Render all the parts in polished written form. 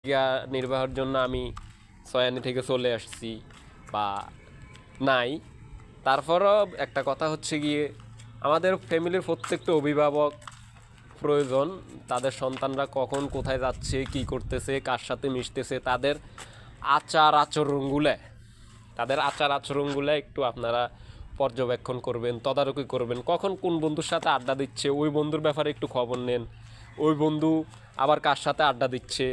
জীবিকা নির্বাহের জন্য আমি সয়ানি থেকে চলে আসছি বা নাই, তারপরও একটা কথা হচ্ছে গিয়ে আমাদের ফ্যামিলির প্রত্যেকটা অভিভাবক প্রয়োজন তাদের সন্তানরা কখন কোথায় যাচ্ছে, কি করতেছে, কার সাথে মিশতেছে, আচরণগুলো তাদের আচার আচরণগুলো একটু আপনারা পর্যবেক্ষণ করবেন, তদারকি করবেন। কখন কোন বন্ধুর সাথে আড্ডা দিচ্ছে ওই বন্ধুর ব্যাপারে একটু খবর নেন, ওই বন্ধু আবার কার সাথে আড্ডা দিচ্ছে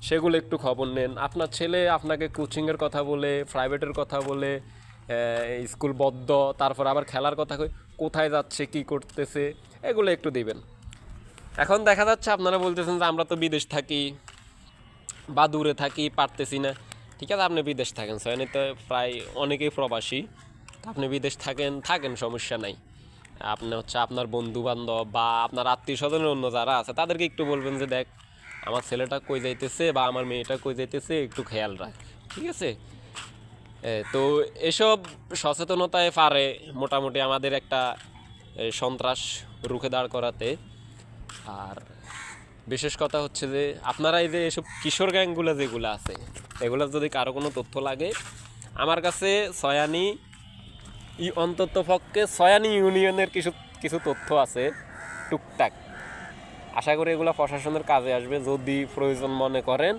সেগুলো একটু খবর নেন। আপনার ছেলে আপনাকে কোচিংয়ের কথা বলে, প্রাইভেটের কথা বলে, স্কুল বদ্ধ, তারপর আবার খেলার কথা কোথায় যাচ্ছে, কি করতেছে, এগুলো একটু দিবেন। এখন দেখা যাচ্ছে আপনারা বলতেছেন যে আমরা তো বিদেশ থাকি বা দূরে থাকি, পারতেছি না। ঠিক আছে, আপনি বিদেশ থাকেন, সয়নিতে প্রায় অনেকেই প্রবাসী, আপনি বিদেশ থাকেন সমস্যা নাই। আপনি হচ্ছে আপনার বন্ধু বান্ধব বা আপনার আত্মীয় স্বজনের অন্য যারা আছে তাদেরকে একটু বলবেন যে দেখ আমার ছেলেটা কই যাইতেছে বা আমার মেয়েটা কই যাইতেছে একটু খেয়াল রাখ, ঠিক আছে। তো এসব সচেতনতায় পারে মোটামুটি আমাদের একটা সন্ত্রাস রুখে দাঁড় করাতে। আর বিশেষ কথা হচ্ছে যে আপনারা এই যে এসব কিশোর গ্যাংগুলো যেগুলো আছে এগুলো যদি কারো কোনো তথ্য লাগে আমার কাছে সয়ানি অন্তত পক্ষে সয়ানি ইউনিয়নের কিছু কিছু তথ্য আছে টুকটাক, আশা করি এগুলো প্রশাসনের কাজে আসবে। যদি প্রয়োজন মনে করেন